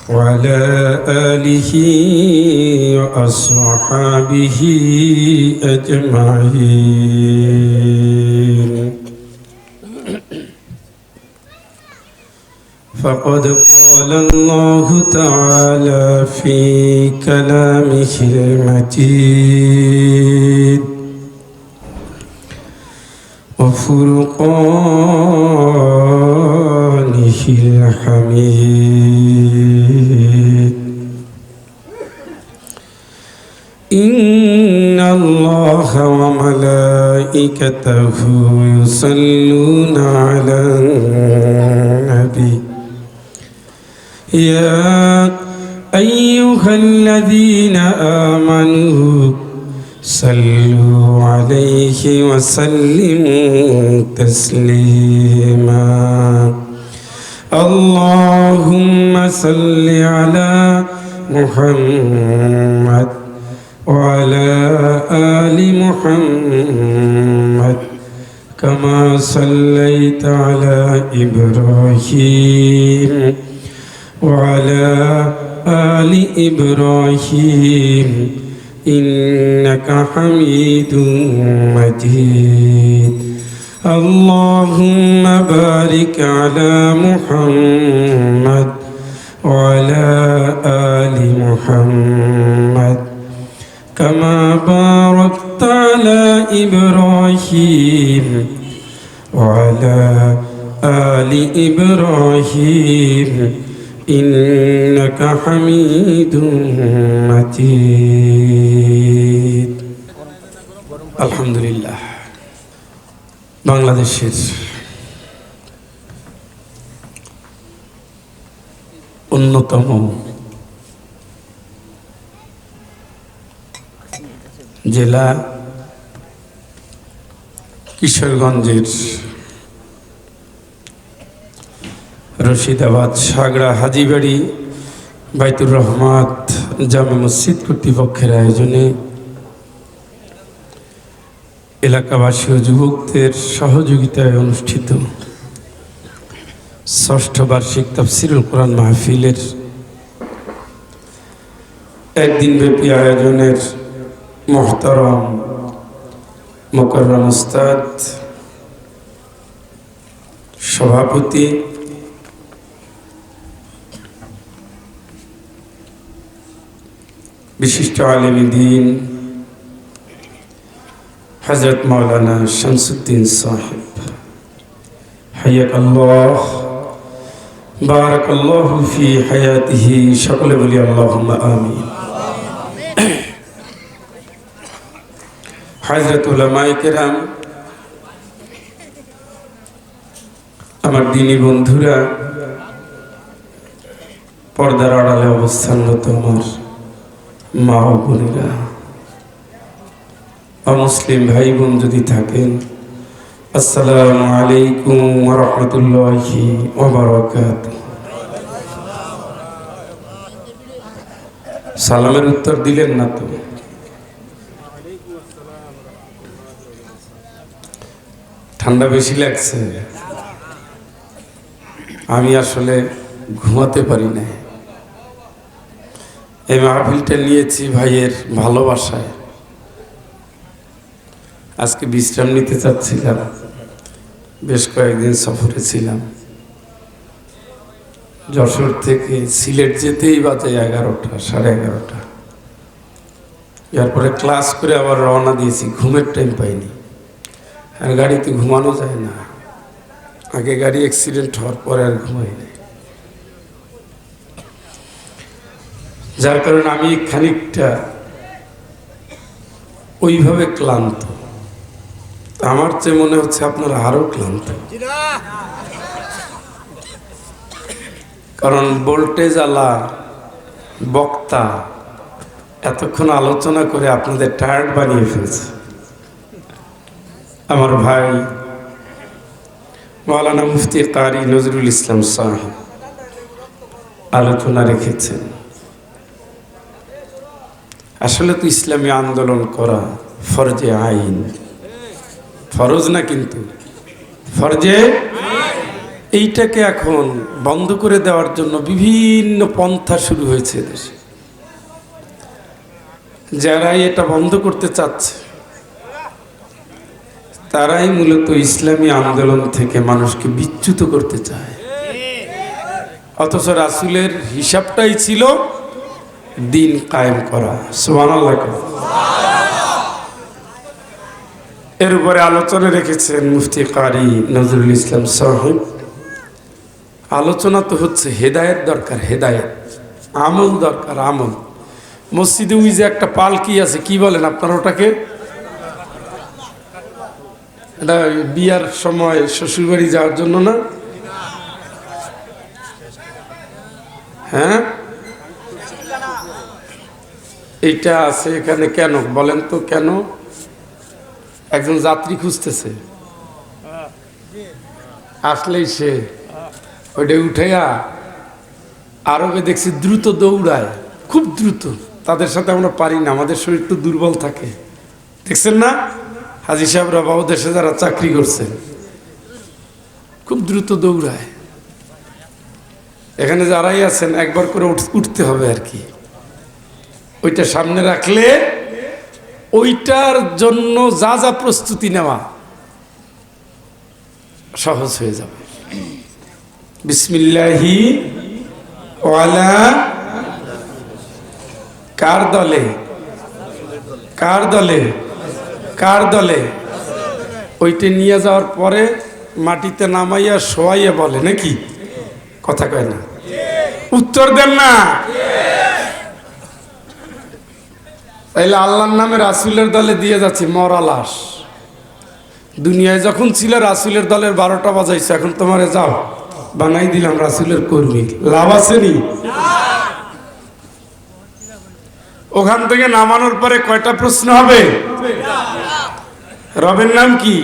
وعلى آله وأصحابه أجمعين. فقد قال الله تعالى في كلامه المجيد وفرقانه الحميد. إن الله وملائكته يصلون على النبي يا أيها الذين آمنوا صلوا عليه وسلموا تسليما. اللهم صل على محمد وعلى آل محمد كما صليت على إبراهيم وعلى آل إبراهيم إنك حميد مجيد. اللهم بارك على محمد وعلى آل محمد كما باركت على إبراهيم وعلى آل إبراهيم إنك حميد مجيد. আলহামদুলিল্লাহ, বাংলাদেশের অন্যতম জেলা কিশোরগঞ্জের রশিদাবাদ সাগড়া হাজীবাড়ি বাইতুর রহমাত জামে মসজিদ কর্তৃপক্ষের আয়োজনে এলাকাবাসী ও যুবকদের সহযোগিতায় অনুষ্ঠিত ষষ্ঠ বার্ষিক তাফসিরুল কোরআন মাহফিলের একদিনব্যাপী আয়োজনের মোহতারাম মোকাররম উস্তাদ সভাপতি বিশিষ্ট আলেম দ্বীন হযরত মাওলানা শামসুদ্দিন সাহেব হায়াকাল্লাহ বারাকাল্লাহু ফি হায়াতিহি, সকলে বলি আল্লাহুম্মা আমিন। হযরত উলামায়ে কেরাম, আমার দ্বীনী বন্ধুরা, পর্দার আড়ালে অবস্থানরত আমার মা ও বোনেরা, অমুসলিম ভাই বোন যদি থাকেন, আসসালামু আলাইকুম ওয়া রাহমাতুল্লাহি ওয়া বারাকাতুহু। সালামের উত্তর দিলেন না তো? ঠান্ডা বেশি লাগছে, আমি আসলে ঘুমাতে পারি না। এই মাহফিলটা নিয়েছি ভাইয়ের ভালোবাসায়। আজকে বিশ্রাম নিতে চাচ্ছিলাম, বেশ কয়েকদিন সফরে ছিলাম। যশোর থেকে সিলেট যেতেই বাজে 11টা, 11:30। এরপরে ক্লাস করে আবার রওনা দিয়েছি, ঘুমের টাইম পাইনি। আর গাড়িতে ঘুমানো যায় না, আগে গাড়ি অ্যাক্সিডেন্ট হওয়ার পরে আর ঘুমাই নাই। যার কারণে আমি খানিকটা ওইভাবে ক্লান্ত। আমার চেয়ে মনে হচ্ছে আপনারা আরো ক্লান্ত, কারণ ভোল্টেজ আলা বক্তা এতক্ষণ আলোচনা করে আপনাদের টায়ার্ড বানিয়ে ফেলছে। আমার ভাই মাওলানা মুফতি কারি নজরুল ইসলাম সাহেব আলোচনা রেখেছেন। আসলে তো ইসলামী আন্দোলন করা ফরজে আইন, ফরজ না কিন্তু ফরজে। এইটাকে এখন বন্ধ করে দেওয়ার জন্য বিভিন্ন পন্থা শুরু হয়েছে দেশে। যারাই এটা বন্ধ করতে চাচ্ছে তারাই মূলত ইসলামী আন্দোলন থেকে মানুষকে বিচ্যুত করতে চায়। অথচ রাসূলের হিসাবটাই ছিল দিন কায়েম করা। সুবহানাল্লাহ। এর উপরে আলোচনা রেখেছেন মুফতি কারি নজরুল ইসলাম সাহেব। আলোচনা তো হচ্ছে হেদায়েত দরকার, হেদায়েত, আমল দরকার, আমল। মসজিদে ওই যে একটা পালকি আছে, কি বলেন আপনারা ওটাকে? এটা বিয়ার সময় শ্বশুরবাড়ি যাওয়ার জন্য না? হ্যাঁ, এইটা আছে এখানে কেন বলেন তো? কেন? একজন যাত্রী খুঁজতেছে, আসলেই সে ওইটা উঠাইয়া আরবে দেখছি দ্রুত দৌড়ায়, খুব দ্রুত। তাদের সাথে আমরা পারি না, আমাদের শরীর তো দুর্বল থাকে। দেখছেন না হাজী সাহেবরা বাবু দেশে যারা চাকরি করছেন, খুব দ্রুত দৌড়ায়। এখানে যারাই আছেন একবার করে উঠতে হবে আর কি। ওইটা সামনে রাখলে ওইটার জন্য যা যা প্রস্তুতি নেওয়া সহজ হয়ে যাবে। বিসমিল্লাহি ওয়ালা, কার দলে? কার দলে? কার দলে? ওইটা নিয়ে যাওয়ার পরে মাটিতে নামাইয়া শোয়াইয়া বলে নাকি? কথা কয় না, উত্তর দেন না। তাইলে আল্লাহর নামে রাসূলের দলে দিয়ে যাচ্ছি মরা লাশ। দুনিয়ায় যখন ছিল রাসূলের দলের 12টা বাজাইছে, এখন তোমারে যাও বানাই দিলাম রাসূলের কর্মী, লাভ আছে নি? ওখান থেকে নামানোর পরে কয়টা প্রশ্ন হবে? রবের নাম কি?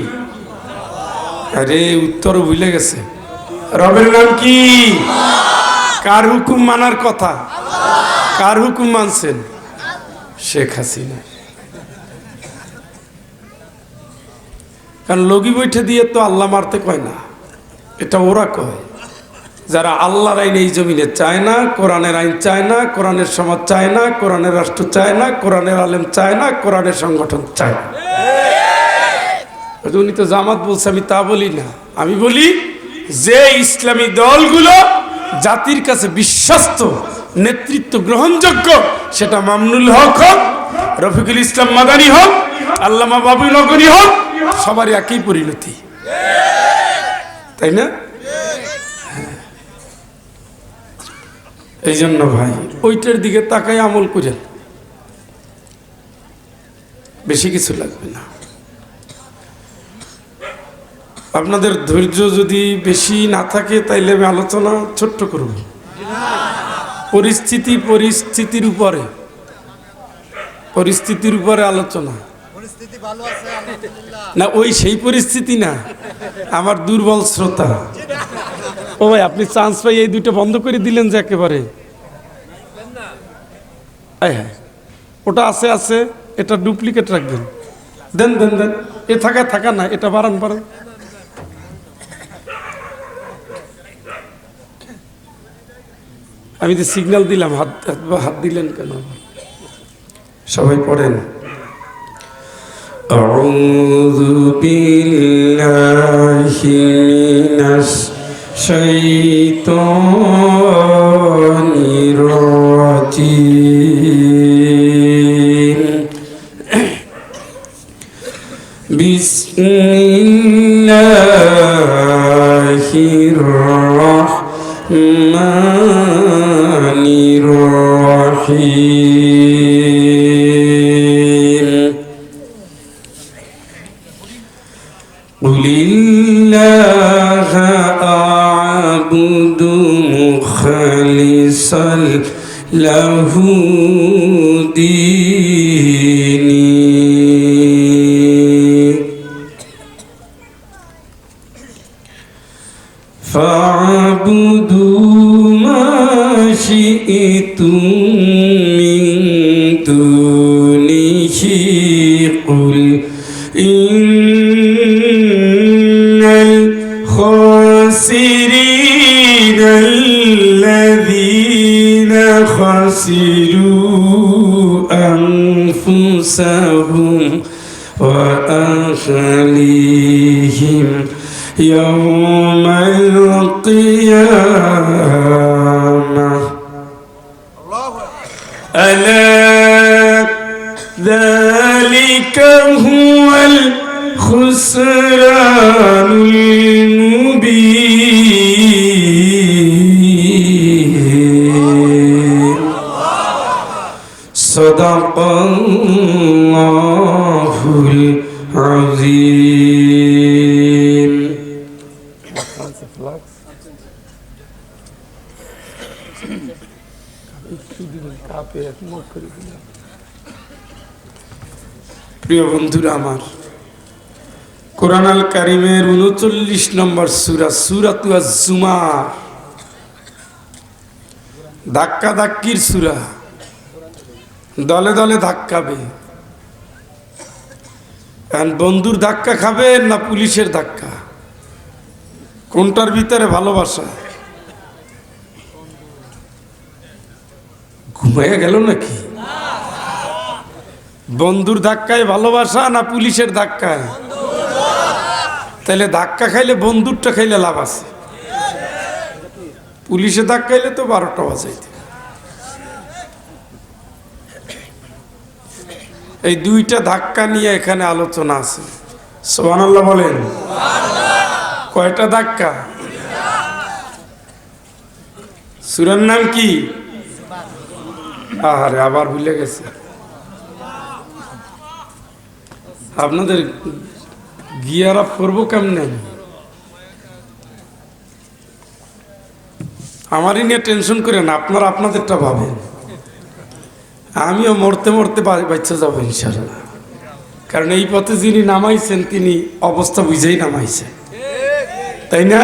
আরে উত্তর ভুলে গেছে। রবের নাম কি? কার হুকুম মানার কথা? কার হুকুম মানছেন? শেখ হাসিনা। কারণ লগি বৈঠে দিয়ে তো আল্লাহ মারতে কয় না, এটা ওরা কয় যারা আল্লাহর আইন এই জমিনে চায় না, কোরআনের আইন চায় না, কোরআনের সমাজ চায় না, কোরআনের রাষ্ট্র চায় না, কোরআনের আলেম চায় না, কোরআনের সংগঠন চায় না। উনি তো জামাত বলছে, আমি তা বলি না। আমি বলি যে ইসলামী দলগুলো জাতির কাছে বিশ্বস্ত, নেতৃত্ব গ্রহণযোগ্য, সেটা মামুনুল হক হোক, রফিকুল ইসলাম মাদানী হোক, আল্লামা বাবুল নগরী হোক, সবারই একই পরিণতি, তাই না? এই জন্য ভাই ওইটার দিকে তাকাই আমল করেন, বেশি কিছু লাগবে না। আপনাদের ধৈর্য যদি বেশি না থাকে তাইলে আমি আলোচনা ছোট্ট করব। পরিস্থিতির উপরে আলোচনা না, ওই সেই পরিস্থিতি না, আমার দুর্বল শ্রোতা। ও ভাই, আপনি চান্স পাই এই দুইটা বন্ধ করে দিলেন যে একেবারে। হ্যাঁ, ওটা আছে, এটা ডুপ্লিকেট রাখবেন। দেন দেন দেন, এ থাকা না, এটা বাড়ান। আমি তো সিগন্যাল দিলাম, হাত দিলেন কেন? সবাই পড়েন। আউযু বিল্লাহি মিনাশ শাইতানির রাজিম। বিসমিল্লাহির রাহমানির রাহিম। কুলিল্লাহা আ'বুদু মুখলিসাল লাহু দীনি। ফা'বুদু মা শি'তুম মিন দুনিহি কুল ইন্নাল খাসিরিন خسروا أنفسهم وأهليهم يوم القيامة ألا ذلك هو الخسران المبين صدق الله العظيم. প্রিয় বন্ধুরা আমার, কোরআন আল কারিমের ৩৯ নম্বর সূরা সূরাতুল জুমার ধাক্কা ধাক্কির সূরা। দলে দলে ধাক্কাবে। বন্ধুর ধাক্কা খাবে না পুলিশের ধাক্কা? কোনটার ভিতরে ভালোবাসা? ঘুমাইয়া গেল নাকি? বন্ধুর ধাক্কায় ভালোবাসা না পুলিশের ধাক্কায়? তাহলে ধাক্কা খাইলে বন্ধুরটা খাইলে লাভ আছে, পুলিশে ধাক্কা খাইলে তো 12টা বাজাইতে। এই দুইটা ধাক্কা নিয়ে এখানে আলোচনা আছে। সুবহানাল্লাহ বলেন। কয়টা ধাক্কা? সূরার নাম কি? আরে আবার ভুলে গেছে। আপনাদের গিয়ার আপ করবো কেমনে? আমারই নিয়ে টেনশন করেন, আপনারা আপনাদেরটা ভাবেন। আমিও মরতে মরতে বাচ্চা যাবো ইনশাআল্লাহ, কারণ এই পথে যিনি নামাইছেন তিনি অবস্থা বুঝেই নামাইছেন, তাই না?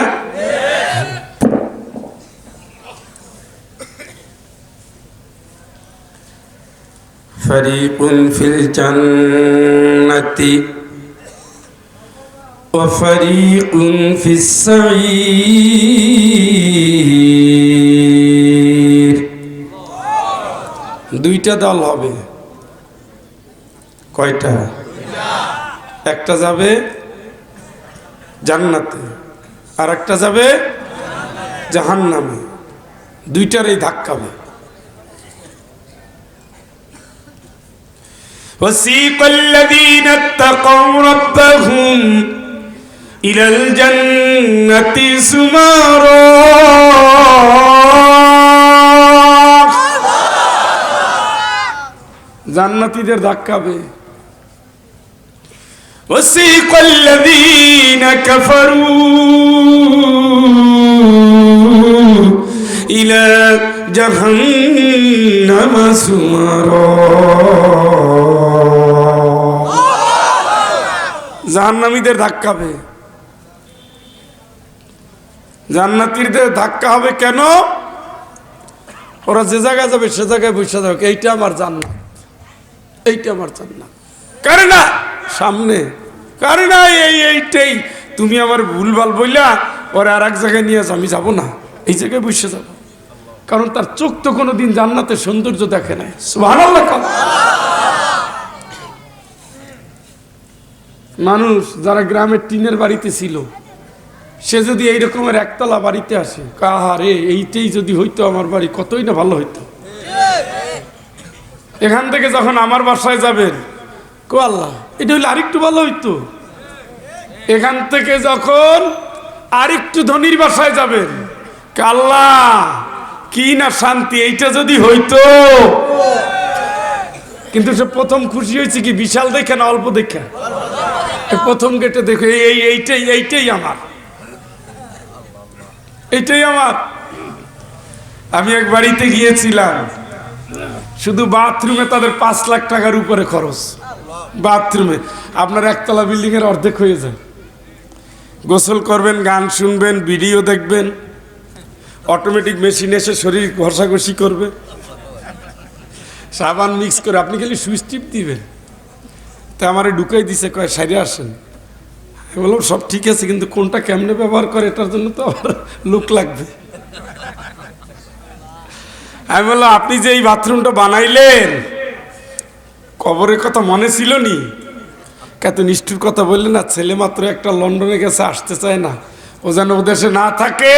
ফারিকুন ফিল জান্নাতি ওয়া ফারিকুন ফিস সাঈর। দুইটা দল হবে। কয়টা? একটা যাবে জান্নাতে আর একটা যাবে জাহান্নামে। দুইটারই ধাক্কাবে। وسيق الذين اتقوا ربهم إلى الجنة زمرا জান্নাতীদের ধাক্কাবে। وسيق الذين كفروا إلى جهنم زمرا জাহান্নামীদের ধাক্কাবে। জান্নাতীদের ধাক্কা হবে কেন? ওরা যে জায়গায় যাবে সে জায়গায় বসে যাবে, এইটা আমার জান্নাত, এইটা আমার জান্নাত। কারে না সামনে, কারে না এইটাই তুমি আমার ভুলভাল বইলা ওরা আর এক জায়গায় নিয়ে যাও, আমি যাবো না, এই জায়গায় বসে যাবো। কারণ তার চোখ তো কোনোদিন জান্নাতের সৌন্দর্য দেখে নাই। সুবহানাল্লাহ। মানুষ যারা গ্রামের টিনের বাড়িতে ছিল, সে যদি এই রকমের একতলা বাড়িতে আসে, কাহারে এইটাই যদি হইতো আমার বাড়ি, কতই না ভালো হইতো। এখান থেকে যখন আমার বাসায় যাবেন, কো আল্লাহ এটা হইলে আরেকটু ভালো হইতো। এখান থেকে যখন আরেকটু ধনীর বাসায় যাবেন, আল্লাহ কি না শান্তি, এইটা যদি হইতো। কিন্তু সে প্রথম খুশি হয়েছে কি বিশাল দেখে না অল্প দেখে? প্রথম গেটে দেখে এইটাই আমার, এইটাই আমার। আমি এক বাড়িতে গিয়েছিলাম, শুধু বাথরুমে তাদের 5 লাখ টাকার উপরে খরচ। বাথরুমে আপনার একতলা বিল্ডিং এর অর্ধেক হয়ে যায়। গোসল করবেন, গান শুনবেন, ভিডিও দেখবেন, অটোমেটিক মেশিন এসে শরীর ঘষাঘষি করবে, সাবান মিক্স করে আপনি খালি সুইচ টিপ দিবেন। তা আমারে ঢুকাই দিছে, কয় সাইডে আসেন। আমি বললাম সব ঠিক আছে, কিন্তু কোনটা কেমনে ব্যবহার করে এটার জন্য তো আমার লোক লাগবে। আমি বললাম আপনি যে এই বাথরুমটা বানাইলেন কবরের কথা মনে ছিল নি? কত নিষ্ঠুর কথা বললেন না, ছেলে মাত্র একটা লন্ডনে গেছে, আসতে চায় না, ও যেন ও দেশে না থাকে,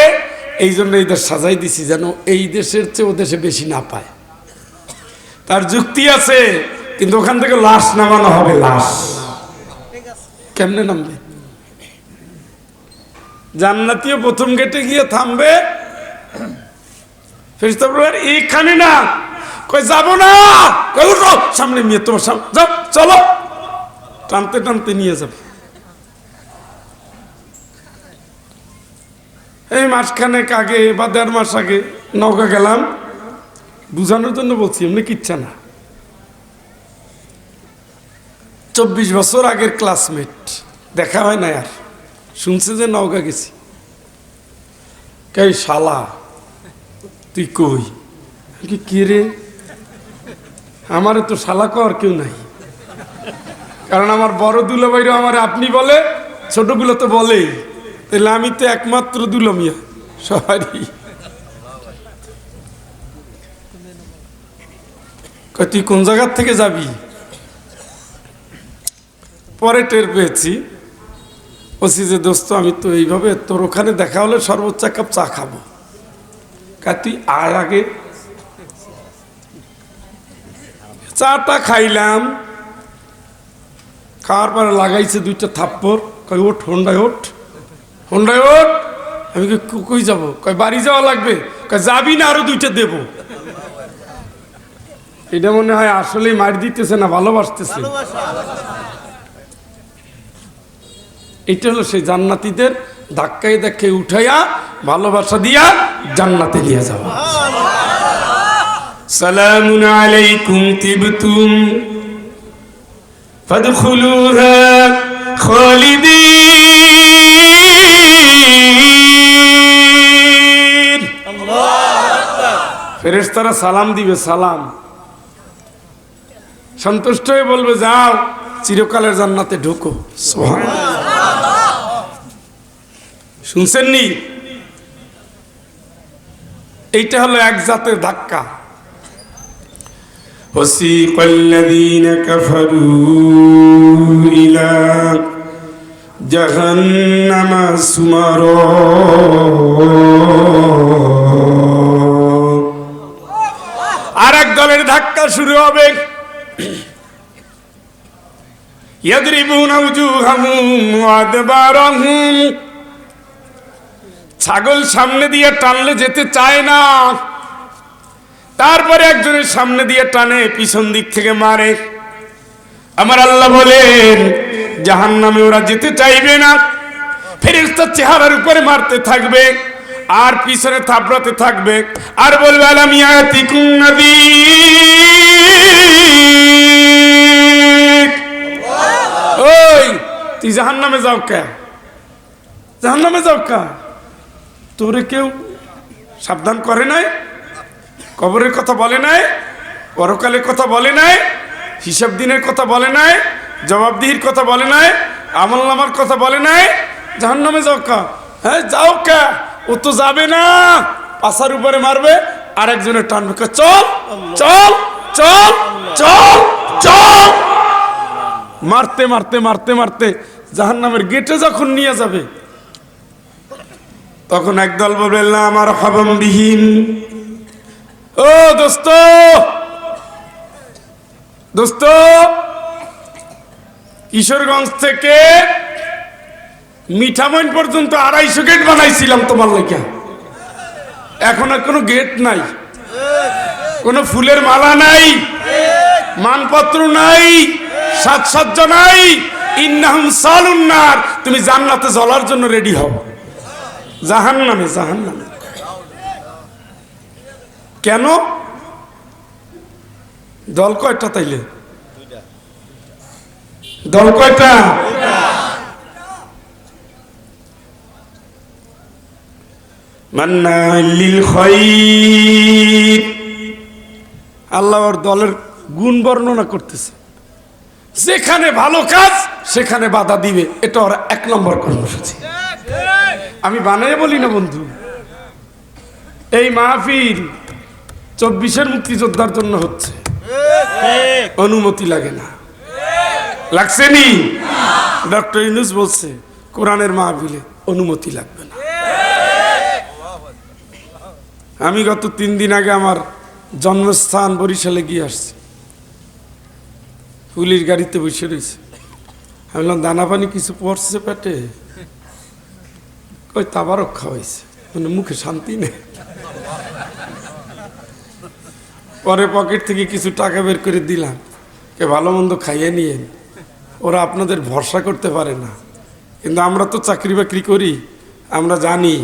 এই জন্য এই দেশ সাজাই দিছি যেন এই দেশের চেয়ে ও দেশে বেশি না পায়। তার যুক্তি আছে, কিন্তু ওখান থেকে লাশ নামানো হবে। লাশ কেমনে নামবে? জান্নাতীয় প্রথম গেটে গিয়ে থামবে, ফেরেশতা বলবে এইখানে না, কই যাব না, কই উঠো সামনে নিয়ে, তোমার সামনে যাও, চলো, টানতে টানতে নিয়ে যাবে। এই মাসখানেক আগে বা 1.5 মাস আগে নওগাঁ গেলাম, বুঝানোর জন্য বলছি, এমনি কিচ্ছা না। 24 বছর আগের ক্লাসমেট, দেখা হয় না আর, শুনছে যে নওগাঁ গেছি। কে শালা তুই কই? কি রে? আমারে তো শালা কর কেউ নাই, কারণ আমার বড় দুলাভাইরা আমার আপনি বলে, ছোটগুলো তো বলেই, তাহলে আমি তো একমাত্র দুলমিয়া সবারই। তুই কোন জায়গার থেকে যাবি? পরে টের পেয়েছি, বলছি যে দোস্ত আমি তো এইভাবে, তোর ওখানে দেখা হলে সর্বোচ্চ 1 কাপ চা খাবো। তুই আয় আগে। চাটা খাইলাম, খাওয়ার পরে লাগাইছে 2টা থাপ্পড়, কই ওঠ হোন্ডায় ওঠ, হোন্ডায় ওঠ। আমি কই যাবো? কই বাড়ি যাওয়া লাগবে। কই যাবি না, আরো 2টা দেবো। এটা মনে হয় আসলেই মার দিতেছে না ভালোবাসতেছে। এটা হলো সেই জান্নাতীদের ধাক্কায় ধাক্কায় উঠাইয়া ভালোবাসা দিয়া জান্নাতে নিয়ে যাওয়া। সালামুন আলাইকুম তিবতুম ফাদখুলুহা খালিদিন। ফেরেশতারা সালাম দিবে, সালাম, সন্তুষ্ট হয়ে বলবে যাও চিরকালের জান্নাতে ঢুকো। সুবহানাল্লাহ। শুনছেন নি? এইটা হলো এক জাতের ধাক্কা। ওয়াসিকাল্লাযীনা কাফারু ইলা জাহান্নামা সুমারা। আরেক দলের ধাক্কা শুরু হবে। ইয়াদরিবুনা উজুহাহুম ওয়া আদবারাহুম। ছাগল সামনে দিয়ে টানলে যেতে চায় না, তারপরে একজনের সামনে দিয়ে টানে, পিছন দিক থেকে মারে। আমার আল্লাহ বলেন জাহান্নামে ওরা যেতে চাইবে না। ফেরেশতা চেহারার উপরে মারতে থাকবে আর পিছনে থাপড়াতে থাকবে আর বলবে আলাম ইয়াতিকুম নাযীর। ওই তুই জাহান্নামে যাও কে? জাহান্নামে যাও কা? তোরে কেউ সাবধান করে নাই? কবরের কথা বলে নাই? পরকালের কথা বলে নাই? হিসাব দিনের কথা বলে নাই? জবাবদিহির কথা বলে নাই? আমলনামার কথা বলে নাই? জাহান্নামে যাও কা? হ্যাঁ যাও কা? ও তো যাবে না, পাছার উপরে মারবে আর একজনের টানবে, চল চল চল চল চল, মারতে মারতে মারতে মারতে জাহান্নামের গেটে যখন নিয়ে যাবে তখন একদল বলবে আমার হাবাম বিহীন। ও দোস্ত, দোস্ত, কিশোরগঞ্জ থেকে মিঠামইন পর্যন্ত 250 গেট বানাইছিলাম তোমার লেখা, এখন আর কোনো গেট নাই, কোনো ফুলের মালা নাই, মানপত্র নাই, সাজসজ্জা নাই। ইন্নাহুম সালুন নার, তুমি জান্নাতে জ্বলার জন্য রেডি হও। জাহান্নামে, জাহান্নামে কেন? দল কয়টা তাইলে? দল কয়টা? মান্নাল লিল খায়র। আল্লাহ ওর দলের গুণ বর্ণনা করতেছে, যেখানে ভালো কাজ সেখানে বাধা দিবে, এটা ওর 1 নম্বর কর্মসূচি। আমি বানাই বলি না বন্ধু, এই মাহফিল 24-এর মুক্তিযোদ্ধার জন্য হচ্ছে, অনুমতি লাগে না। লাগছে নি? ডক্টর ইউনূস বলছে কোরআনের মাহফিলে অনুমতি লাগবে না। আমি গত 3 দিন আগে আমার জন্মস্থান বরিশালে গিয়ে আসছি, পুলিশ গাড়িতে বসে রয়েছে। আমি বললাম দানা পানি কিছু পড়ছে পেটে? কই তাবারক খাওয়াইছে, মানে মুখে শান্তি নেই। পরে পকেট থেকে কিছু টাকা বের করে দিলাম, কে ভালো মন্দ খাইয়ে নিয়েন, ওরা আপনাদের ভরসা করতে পারে না, কিন্তু আমরা তো চাকরি বাকরি করি, আমরা জানি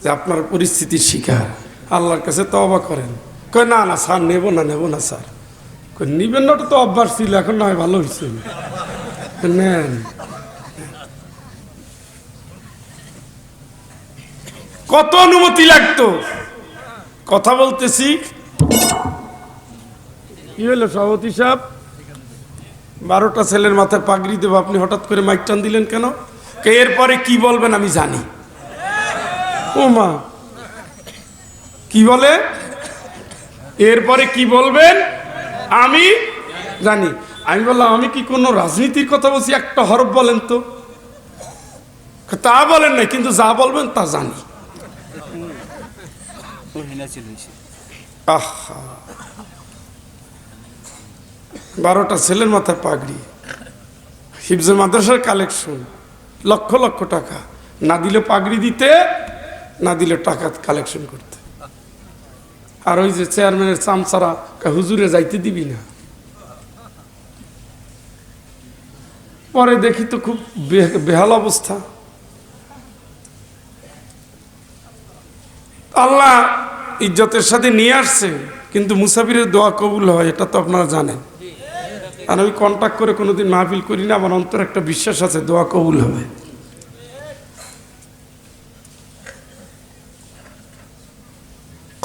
যে আপনার পরিস্থিতির শিকার, আল্লাহর কাছে তওবা করেন। কয় না না স্যার, নেব না স্যার। কই নিবেন না, ওটা তো অভ্যাস ছিল, এখন না হয় ভালো হয়েছে, নেন। কত অনুমতি লাগতো। কথা বলতেছি, কি হলো সভাপতি সাহেব? 12টা ছেলের মাথায় পাগড়ি দেবো, আপনি হঠাৎ করে মাইক টান দিলেন কেন? এরপরে কি বলবেন আমি জানি। ও মা, কি বলে? এরপরে কি বলবেন আমি জানি। আমি বললাম আমি কি কোনো রাজনীতির কথা বলছি? একটা হরফ বলেন তো। তা বলেন না, কিন্তু যা বলবেন তা জানি। আহা, 12টা ছেলের মাথায় পাগড়ি, হিফজে মাদ্রাসার কালেকশন, লক্ষ লক্ষ টাকা, না দিলে পাগড়ি দিতে, না দিলে টাকা কালেকশন করতে। আর ওই যে চেয়ারম্যানের চামচারা, হুজুরে যাইতে দিবি না। পরে দেখি তো খুব বেহাল অবস্থা। আল্লাহ ইজ্জতের সাথে নিয়ে আসছে, কিন্তু মুসাফিরের দোয়া কবুল হয়, এটা তো আপনারা জানেন। আর আমি কন্ট্যাক্ট করে কোনোদিন মাহফিল করি না, আমার অন্তর একটা বিশ্বাস আছে দোয়া কবুল হবে।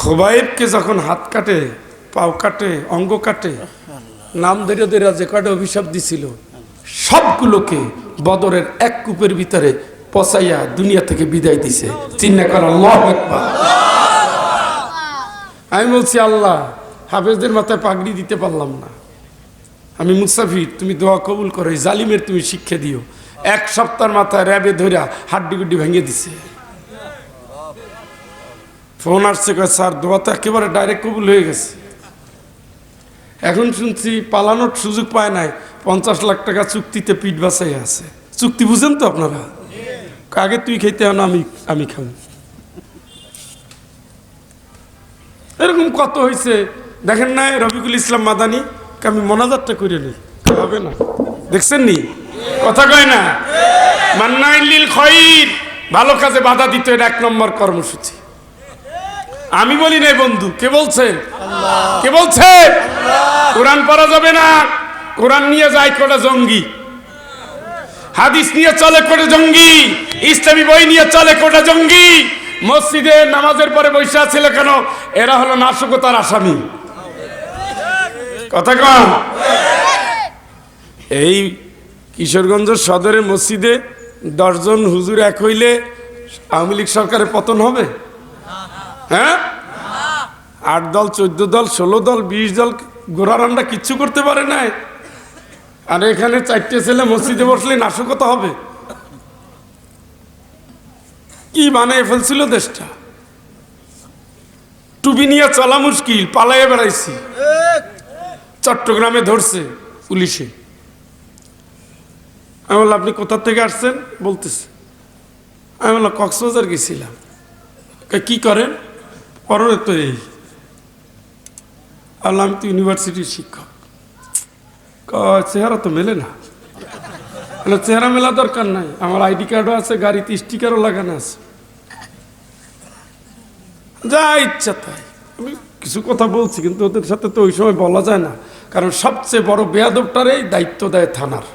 খোবাইবকে যখন হাত কাটে, পাও কাটে, অঙ্গ কাটে, নাম ধরে ধরে যে কটা অভিশাপ দিছিল, সবগুলোকে বদরের এক কূপের ভিতরে পচাইয়া দুনিয়া থেকে বিদায় দিছে। চিন্তা করা, আল্লাহু আকবার। আমি বলছি আল্লাহ, হাফেজদের মাথায় পাগড়ি দিতে পারলাম না, আমি মুসাফির, তুমি দোয়া কবুল করো, জালিমের তুমি শিক্ষা দিও। 1 সপ্তাহের মাথায় র্যাবে ধরা হাড্ডি গুড্ডি ভেঙে দিছে। ফোন আসছে, কয় স্যার দোয়া তো একেবারে ডাইরেক্ট কবুল হয়ে গেছে। এখন শুনছি পালানোর সুযোগ পায় নাই, 50 লাখ টাকা চুক্তিতে পিঠ বাঁচাই আছে। চুক্তি বুঝেন তো আপনারা? আগে তুই খেতে না, আমি খাবো। এরকম কত হয়েছে দেখেন না? রফিকুল ইসলাম মাদানী, আমি মোনাজাতটা করে নিই, হবে না? দেখছেন নি? কথা কয় না? মান্নাইল খৈর, ভালো কাজে বাধা দিতে, 1 নম্বর কর্মসূচি। আমি বলি নাই বন্ধু, কে বলছে? কে বলছে? কোরআন পড়া যাবে না, কোরআন নিয়ে যায় কোটা জঙ্গি, হাদিস নিয়ে চলে কোটা জঙ্গি, ইসলামী বই নিয়ে চলে কোটা জঙ্গি। মসজিদে নামাজের পরে বৈশা ছিল কেন? এরা হলো নাশকতার আসামি। কথা কন। এই কিশোরগঞ্জ সদরের মসজিদে 10 জন হুজুর এক হইলে আওয়ামী লীগ সরকারের পতন হবে? হ্যাঁ, 8 দল, 14 দল, 16 দল, 20 দল গোড়ারান্ডা কিচ্ছু করতে পারে নাই। আর এখানে 4টে ছেলে মসজিদে বসলে নাশকতা হবে? কি বানিয়ে ফেলছিল দেশটা। টুপি নিয়ে চলা মুশকিল, পালাইয়ে বেড়াইছি। চট্টগ্রামে ধরছে পুলিশে। আমি বললাম আপনি কোথা থেকে আসছেন? বলতেছে। আমি বললাম কক্সবাজার গেছিলাম। কি করেন? পরে তো এই আল্লাহ, আমি তো ইউনিভার্সিটির শিক্ষক। চেহারা তো মেলে না। চেহারা মেলা দরকার নাই, আমার আইডি কার্ডও আছে, গাড়িতে স্টিকারও লাগানো আছে, যা ইচ্ছা তাই। আমি কিছু কথা বলছি, কিন্তু ওদের সাথে তো ওই সময় বলা যায় না, কারণ সবচেয়ে বড় বেয়াদবটারই দায়িত্ব দেয় থানার।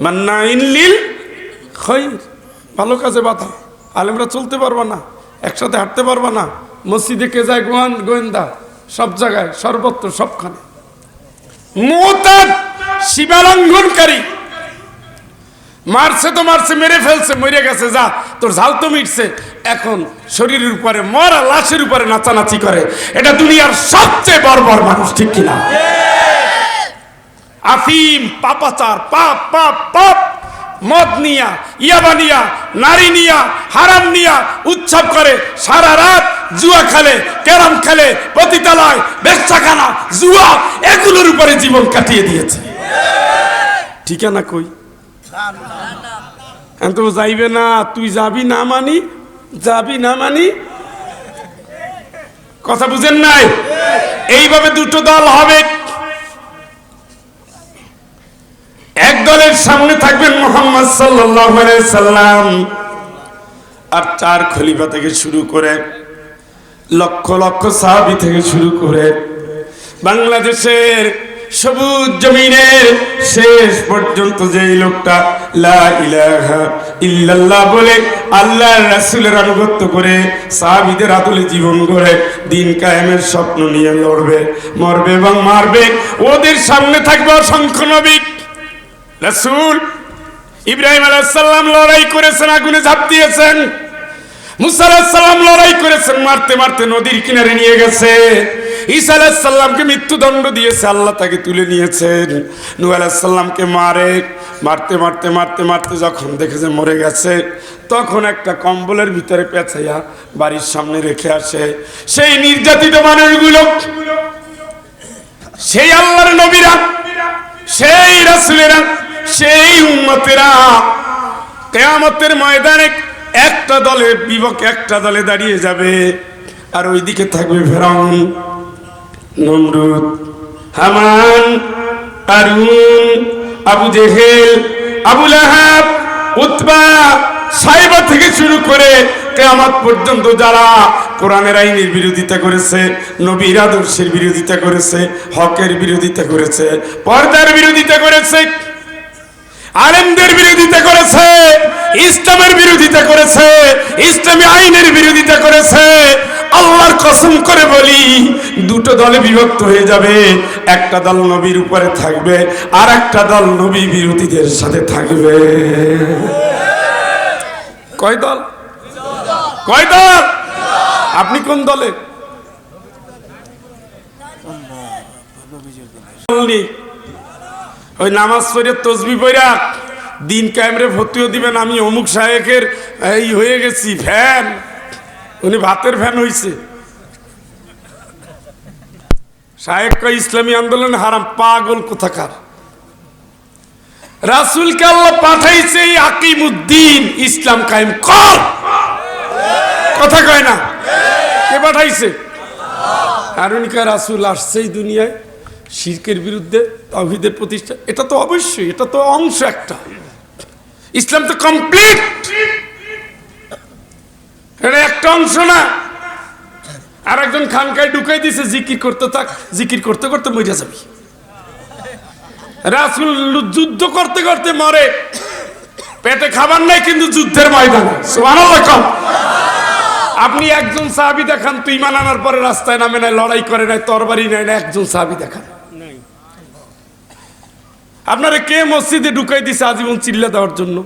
মান্নাইন লিল খৈর, ভালো কাজে বাধা। আলেমরা চলতে পারবা না, একসাথে হাঁটতে পারবা না, মসজিদে কে যায় গোয়েন্দা, সব জায়গায়, সর্বত্র, সবখানে। মুতাদ, সীমালঙ্ঘনকারী, মারছে তো মারছে, মেরে ফেলছে, মরে গেছে, যা তোর ঝাল তো মিটছে। এখন শরীরের উপরে মরা লাশের উপরে নাচানাচি করে, এটা দুনিয়ার সবচেয়ে বর্বর মানুষ, ঠিক কিনা? আফিম, পাপাচার, পাপ পাপ পাপ, মদ নিয়া, ইয়াবা নিয়া, নারী নিয়া, হারাম নিয়া উৎসব করে, সারা রাত জুয়া খেলে, ক্যারাম খেলে, পতিতালয়, বেশ্যাখানা, জুয়া, এগুলোর উপরে জীবন কাটিয়ে দিয়েছে। ঠিকানা কই? তো যাইবে না, তুই যাবি না মানি, যাবি না মানি, কথা বুঝেন নাই? এইভাবে দুটো দল হবে। এক দলের সামনে থাকবেন মুহাম্মদ সাল্লাল্লাহু আলাইহি সাল্লাম, আর 4 খলিফা থেকে শুরু করে লক্ষ লক্ষ সাহাবী থেকে শুরু করে বাংলাদেশের সবুজ জমিনের শেষ পর্যন্ত যেই লোকটা লা ইলাহা ইল্লাল্লাহ বলে আল্লাহর রাসূলের আনুগত্য করে সাহাবীদের আদলে জীবন গড়ে দিন কায়েমের স্বপ্ন নিয়ে লড়বে, মরবে এবং মারবে, ওদের সামনে থাকবে অসংখ্য নবী রাসূল। ইব্রাহিম আলাইহিস সালাম লড়াই করেছেন, আগুনে ঝাঁপ দিয়েছেন। মুসা আলাইহিস সালাম লড়াই করেছেন, মারতে মারতে নদীর কিনারে নিয়ে গেছে। ঈসা আলাইহিস সালামকে মৃত্যুদণ্ড দিয়েছে, আল্লাহ তাকে তুলে নিয়েছেন। নূহ আলাইহিস সালামকে মারতে মারতে মারতে মারতে যখন দেখেছে মরে গেছে, তখন একটা কম্বলের ভিতরে পেঁচাইয়া বাড়ির সামনে রেখে আসে। সেই নির্যাতিত মানুষগুলো, সেই আল্লাহর নবীরা, সেই রাসূলেরা, সেই উম্মতেরা কিয়ামতের ময়দানে একটা দলের বিপক্ষে একটা দলে দাঁড়িয়ে যাবে, আর ওইদিকে থাকবে ফেরাউন, নমরুদ, হামান, কারুন, আবু জেহেল, আবু লাহাব, উতবা, সাইবা থেকে শুরু করে কিয়ামত পর্যন্ত যারা কোরআনের আইনের বিরোধিতা করেছে, নবীর আদর্শের বিরোধিতা করেছে, হকের বিরোধিতা করেছে, পর্দার বিরোধিতা করেছে, আলেমদের বিরোধিতা করেছে, ইসলামের বিরোধিতা করেছে, ইসলামী আইনের বিরোধিতা করেছে, আল্লাহর কসম করে বলি দুটো দলে বিভক্ত হয়ে যাবে। একটা দল নবীর উপরে থাকবে, আর একটা দল নবী বিরোধীদের সাথে থাকবে। কয় দল? কয় দল? আপনি কোন দলে? ওই নামাজ পড়ে তসবিহ পড়া দিন কায়েমরে ভর্তিও দিবেন, আমি অমুক শায়েখের এই হয়ে গেছি ফ্যান, উনি ভাতের ফ্যান হইছে। শায়েখ কয় ইসলামী আন্দোলন হারাম, পাগল কোথাকার। রাসূলকে আল্লাহ পাঠাইছে এই আকিমুদ্দিন, ইসলাম কায়েম কর, কথা কয় না? কে পাঠাইছে? আর উনি কয় রাসূল আসছেই দুনিয়ায় শিরকের বিরুদ্ধে, তাওহীদের প্রতিষ্ঠা। এটা তো অবশ্যই, এটা তো অংশ একটা, ইসলাম তো কমপ্লিট, এটা একটা অংশ না। আর একজন খানকায় ঢুকাই দিছে জিকির করতে থাক, জিকির করতে করতে মরে যাবি। রাসূল যুদ্ধ করতে করতে মরে, পেটে খাবার নাই কিন্তু যুদ্ধের ময়দানে। সুবহানাল্লাহ। আপনি একজন সাহাবী দেখান তুই ঈমান আনার পরে রাস্তায় নামে নাই, লড়াই করে নাই, তরবারি নাই, না একজন সাহাবী দেখান। আপনারা কে মসজিদে ঢুকাই দিছে আজীবন চিল্লা দেওয়ার জন্য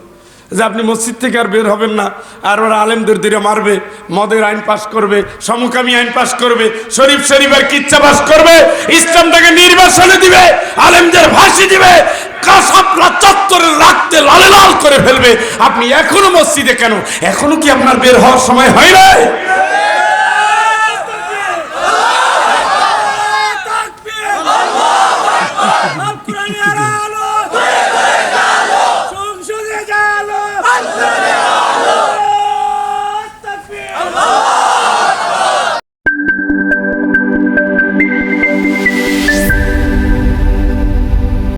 যে আপনি মসজিদ থেকে আর বের হবেন না, আর ওরা আলেমদের দিয়ে মারবে, মদের আইন পাশ করবে, সমকামী আইন পাশ করবে, শরীফ শরীফের কিচ্ছা পাশ করবে, ইসলামটাকে নির্বাসনে দিবে, আলেমদের ফাঁসি দিবে, কাসাবলা চত্বরে রাখতে লালে লাল করে ফেলবে। আপনি এখনো মসজিদে কেন? এখনো কি আপনার বের হওয়ার সময় হয় নাই?